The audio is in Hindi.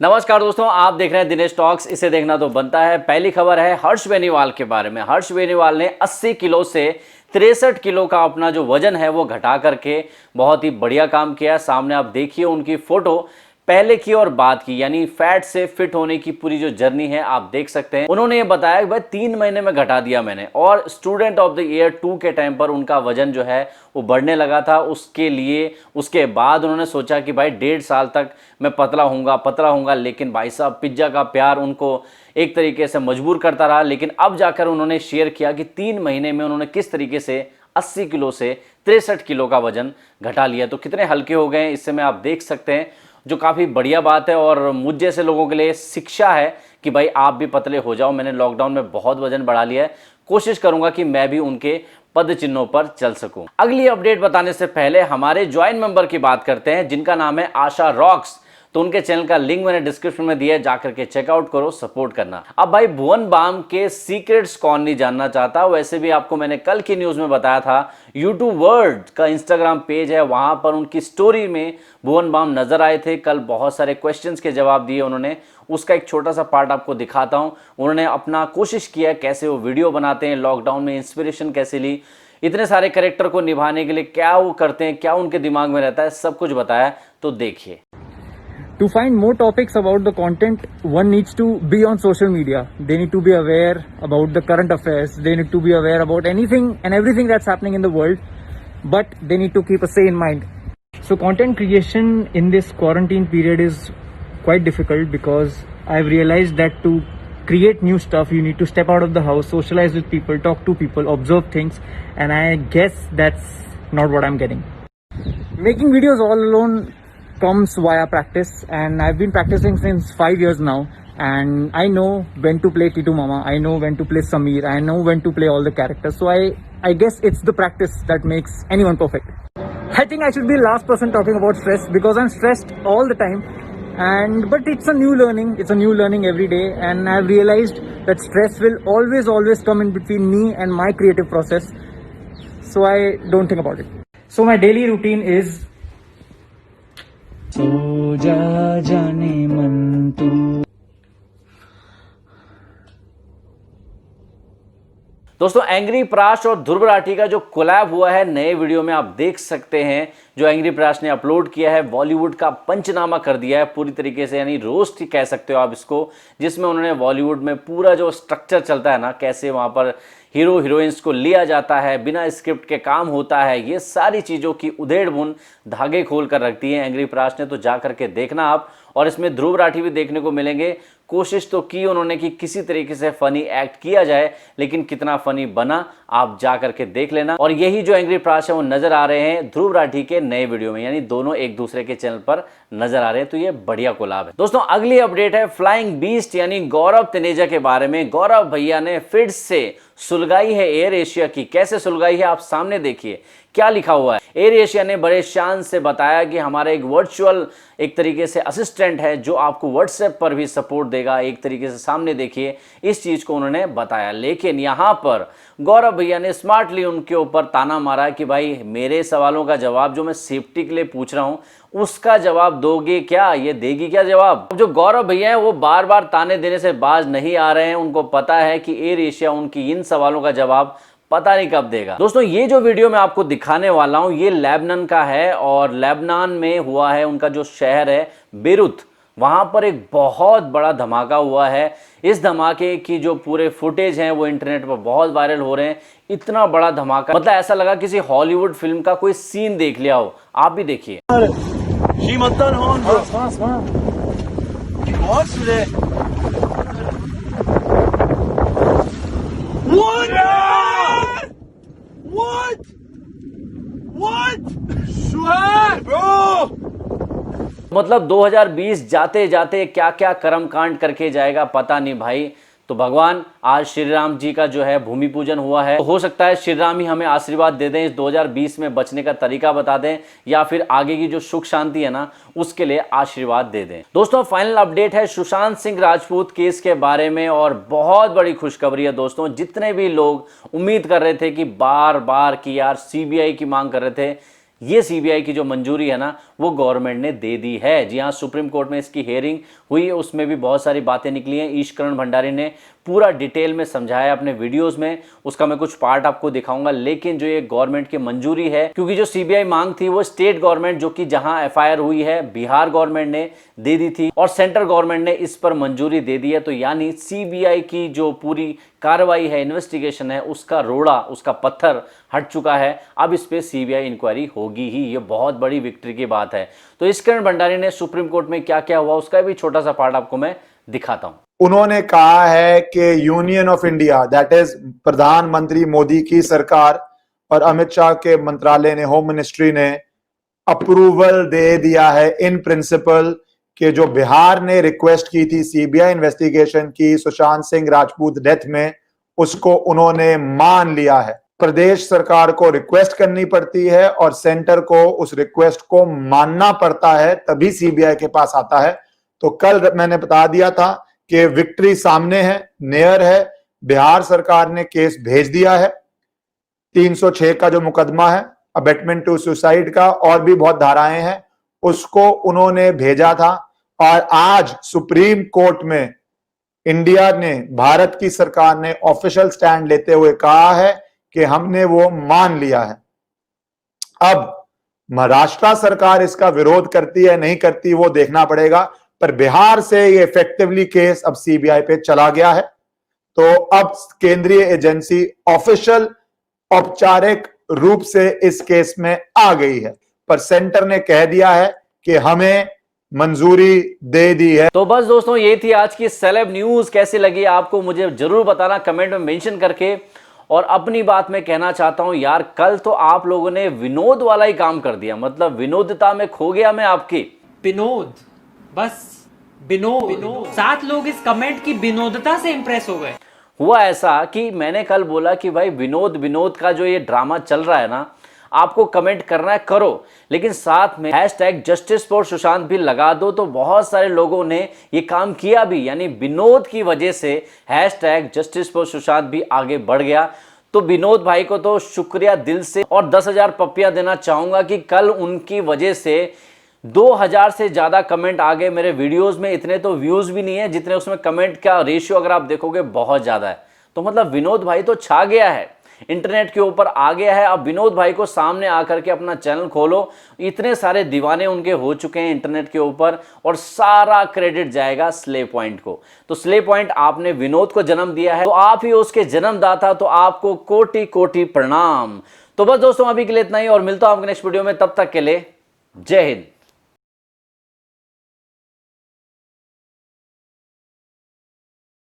नमस्कार दोस्तों, आप देख रहे हैं दिनेश टॉक्स। इसे देखना तो बनता है। पहली खबर है हर्ष बेनीवाल के बारे में। हर्ष बेनीवाल ने 80 किलो से 63 किलो का अपना जो वजन है वो घटा करके बहुत ही बढ़िया काम किया। सामने आप देखिए उनकी फोटो पहले की और बाद की, यानी फैट से फिट होने की पूरी जो जर्नी है आप देख सकते हैं। उन्होंने ये बताया कि भाई 3 महीने में घटा दिया मैंने, और स्टूडेंट ऑफ द ईयर 2 के टाइम पर उनका वजन जो है वो बढ़ने लगा था। उसके लिए उसके बाद उन्होंने सोचा कि भाई 1.5 साल तक मैं पतला होऊंगा, लेकिन भाई साहब पिज्जा का प्यार उनको एक तरीके से मजबूर करता रहा। लेकिन अब जाकर उन्होंने शेयर किया कि 3 महीने में उन्होंने किस तरीके से 80 किलो से 63 किलो का वजन घटा लिया। तो कितने हल्के हो गए इससे में आप देख सकते हैं, जो काफ़ी बढ़िया बात है और मुझ जैसे लोगों के लिए शिक्षा है कि भाई आप भी पतले हो जाओ। मैंने लॉकडाउन में बहुत वजन बढ़ा लिया है, कोशिश करूंगा कि मैं भी उनके पद चिन्हों पर चल सकूं। अगली अपडेट बताने से पहले हमारे ज्वाइन मेंबर की बात करते हैं, जिनका नाम है आशा रॉक्स। तो उनके चैनल का लिंक मैंने डिस्क्रिप्शन में दिया है, जाकर के चेकआउट करो, सपोर्ट करना। अब भाई भुवन बाम के सीक्रेट्स कौन नहीं जानना चाहता। वैसे भी आपको मैंने कल की न्यूज में बताया था, यूट्यूब वर्ल्ड का इंस्टाग्राम पेज है, वहां पर उनकी स्टोरी में भुवन बाम नजर आए थे। कल बहुत सारे क्वेश्चंस के जवाब दिए उन्होंने, उसका एक छोटा सा पार्ट आपको दिखाता हूं। उन्होंने अपना कोशिश किया कैसे वो वीडियो बनाते हैं, लॉकडाउन में इंस्पिरेशन कैसे ली, इतने सारे कैरेक्टर को निभाने के लिए क्या वो करते हैं, क्या उनके दिमाग में रहता है, सब कुछ बताया। तो देखिए। To find more topics about the content, one needs to be on social media. They need to be aware about the current affairs. They need to be aware about anything and everything that's happening in the world. But they need to keep a sane mind. So content creation in this quarantine period is quite difficult because I've realized that to create new stuff, you need to step out of the house, socialize with people, talk to people, observe things. And I guess that's not what I'm getting. Making videos all alone comes via practice, and I've been practicing since 5 years now, and I know when to play Titu Mama, I know when to play Sameer, I know when to play all the characters. So I guess it's the practice that makes anyone perfect. I think I should be the last person talking about stress because I'm stressed all the time, but it's a new learning every day, and I've realized that stress will always come in between me and my creative process, so I don't think about it. So my daily routine is सो जा जाने मन तू। दोस्तों एंग्री प्राश और ध्रुव राठी का जो कोलैब हुआ है नए वीडियो में आप देख सकते हैं, जो एंग्री प्राश ने अपलोड किया है, बॉलीवुड का पंचनामा कर दिया है पूरी तरीके से, यानी रोस्ट ही कह सकते हो आप इसको, जिसमें उन्होंने बॉलीवुड में पूरा जो स्ट्रक्चर चलता है ना, कैसे वहां पर हीरो हीरोइंस को लिया जाता है, बिना स्क्रिप्ट के काम होता है, ये सारी चीज़ों की उधेड़ बुन धागे खोल कर रखती है एंग्री प्राश ने। तो जा करके देखना आप, और इसमें ध्रुव राठी भी देखने को मिलेंगे। कोशिश तो की उन्होंने कि किसी तरीके से फनी एक्ट किया जाए, लेकिन कितना फनी बना आप जा करके देख लेना। और यही जो एंग्री प्राश है वो नजर आ रहे हैं ध्रुव राठी के नए वीडियो में, यानी दोनों एक दूसरे के चैनल पर नजर आ रहे हैं। तो ये बढ़िया कोलैब है। दोस्तों अगली अपडेट है फ्लाइंग बीस्ट यानी गौरव तनेजा के बारे में। गौरव भैया ने फिर से सुलगाई है एयर एशिया की। कैसे सुलगाई है आप सामने देखिए, क्या लिखा हुआ है। एयर एशिया ने बड़े शान से बताया कि हमारा एक वर्चुअल एक तरीके से असिस्टेंट है जो आपको व्हाट्सएप पर भी सपोर्ट देगा। एक तरीके से सामने देखिए, इस चीज को उन्होंने बताया। लेकिन यहां पर गौरव भैया ने स्मार्टली उनके ऊपर ताना मारा कि भाई मेरे सवालों का जवाब जो मैं सेफ्टी के लिए पूछ रहा हूं उसका जवाब दोगे क्या, ये देगी क्या जवाब। जो गौरव भैया है वो बार बार ताने देने से बाज नहीं आ रहे हैं। उनको पता है कि एयर एशिया उनकी इन सवालों का जवाब पता नहीं कब देगा। दोस्तों ये जो वीडियो मैं आपको दिखाने वाला हूं ये लेबनान का है, और लेबनान में हुआ है, उनका जो शहर है बेरूत, वहां पर एक बहुत बड़ा धमाका हुआ है। इस धमाके की जो पूरे फुटेज हैं वो इंटरनेट पर बहुत वायरल हो रहे हैं। इतना बड़ा धमाका, मतलब ऐसा लगा किसी हॉलीवुड फिल्म का कोई सीन देख लिया हो। आप भी देखिए। मतलब 2020 जाते जाते क्या क्या कर्मकांड करके जाएगा पता नहीं भाई। तो भगवान, आज श्री राम जी का जो है भूमि पूजन हुआ है, तो हो सकता है श्री राम ही हमें आशीर्वाद दे दें, इस 2020 में बचने का तरीका बता दें, या फिर आगे की जो सुख शांति है ना उसके लिए आशीर्वाद दे दें। दोस्तों फाइनल अपडेट है सुशांत सिंह राजपूत केस के बारे में, और बहुत बड़ी खुशखबरी है दोस्तों। जितने भी लोग उम्मीद कर रहे थे कि बार बार कि यार सीबीआई की मांग कर रहे थे, ये सीबीआई की जो मंजूरी है ना वो गवर्नमेंट ने दे दी है। जी हाँ, सुप्रीम कोर्ट में इसकी हियरिंग हुई है, उसमें भी बहुत सारी बातें निकली हैं। ईशकरण भंडारी ने पूरा डिटेल में समझाया अपने वीडियोस में, उसका मैं कुछ पार्ट आपको दिखाऊंगा। लेकिन जो ये गवर्नमेंट की मंजूरी है, क्योंकि जो सीबीआई मांग थी वो स्टेट गवर्नमेंट जो कि जहां एफआईआर हुई है बिहार गवर्नमेंट ने दे दी थी और सेंट्रल गवर्नमेंट ने इस पर मंजूरी दे दी है। तो यानी सीबीआई की जो पूरी कार्रवाई है, इन्वेस्टिगेशन है, उसका रोड़ा, उसका पत्थर हट चुका है। अब इस पे सीबीआई इंक्वायरी होगी ही। ये बहुत बड़ी विक्ट्री की बात है। तो ईशकरण भंडारी ने सुप्रीम कोर्ट में क्या क्या हुआ उसका भी छोटा सा पार्ट आपको मैं दिखाता हूं। उन्होंने कहा है कि union of India, that is प्रधानमंत्री मोदी की सरकार और अमित शाह के मंत्रालय ने, होम मिनिस्ट्री ने अप्रूवल दे दिया है इन प्रिंसिपल कि जो बिहार ने रिक्वेस्ट की थी सीबीआई इन्वेस्टिगेशन की सुशांत सिंह राजपूत डेथ में, उसको उन्होंने मान लिया है। प्रदेश सरकार को रिक्वेस्ट करनी पड़ती है और सेंटर को उस रिक्वेस्ट को मानना पड़ता है, तभी सीबीआई के पास आता है। तो कल मैंने बता दिया था कि विक्ट्री सामने है, नियर है। बिहार सरकार ने केस भेज दिया है। 306 का जो मुकदमा है, अबेटमेंट टू सुसाइड का, और भी बहुत धाराएं हैं, उसको उन्होंने भेजा था। और आज सुप्रीम कोर्ट में इंडिया ने, भारत की सरकार ने ऑफिशियल स्टैंड लेते हुए कहा है कि हमने वो मान लिया है। अब महाराष्ट्र सरकार इसका विरोध करती है नहीं करती वो देखना पड़ेगा, पर बिहार से ये इफेक्टिवली केस अब सीबीआई पे चला गया है। तो अब केंद्रीय एजेंसी ऑफिशियल, औपचारिक रूप से इस केस में आ गई है, पर सेंटर ने कह दिया है कि हमें मंजूरी दे दी है। तो बस दोस्तों, ये थी आज की सेलेब न्यूज। कैसी लगी आपको मुझे जरूर बताना कमेंट में मेंशन करके। और अपनी बात में कहना चाहता हूं यार, कल तो आप लोगों ने विनोद वाला ही काम कर दिया, मतलब विनोदता में खो गया मैं आपकी। विनोद, बस विनोद। 7 लोग इस कमेंट की विनोदता से इंप्रेस हो गए। हुआ ऐसा कि मैंने कल बोला कि भाई विनोद का जो ये ड्रामा चल रहा है ना, आपको कमेंट करना है करो, लेकिन साथ में हैशटैग जस्टिस फॉर सुशांत भी लगा दो। तो बहुत सारे लोगों ने ये काम किया भी, यानी विनोद की वजह से हैशटैग जस्टिस फॉर सुशांत भी आगे बढ़ गया। तो विनोद भाई को तो शुक्रिया दिल से, और 10,000 पप्पियां देना चाहूंगा कि कल उनकी वजह से 2000 से ज्यादा कमेंट आ गए मेरे वीडियोस में। इतने तो व्यूज भी नहीं है जितने उसमें कमेंट का रेशियो अगर आप देखोगे बहुत ज्यादा है। तो मतलब विनोद भाई तो छा गया है, इंटरनेट के ऊपर आ गया है। अब विनोद भाई को सामने आकर के अपना चैनल खोलो, इतने सारे दीवाने उनके हो चुके हैं इंटरनेट के ऊपर, और सारा क्रेडिट जाएगा स्ले पॉइंट को। तो स्ले पॉइंट, आपने विनोद को जन्म दिया है, तो आप ही उसके जन्मदाता, तो आपको कोटि कोटि प्रणाम। तो बस दोस्तों, अभी के लिए इतना ही, और मिलता हूं आपके नेक्स्ट वीडियो में। तब तक के लिए जय हिंद।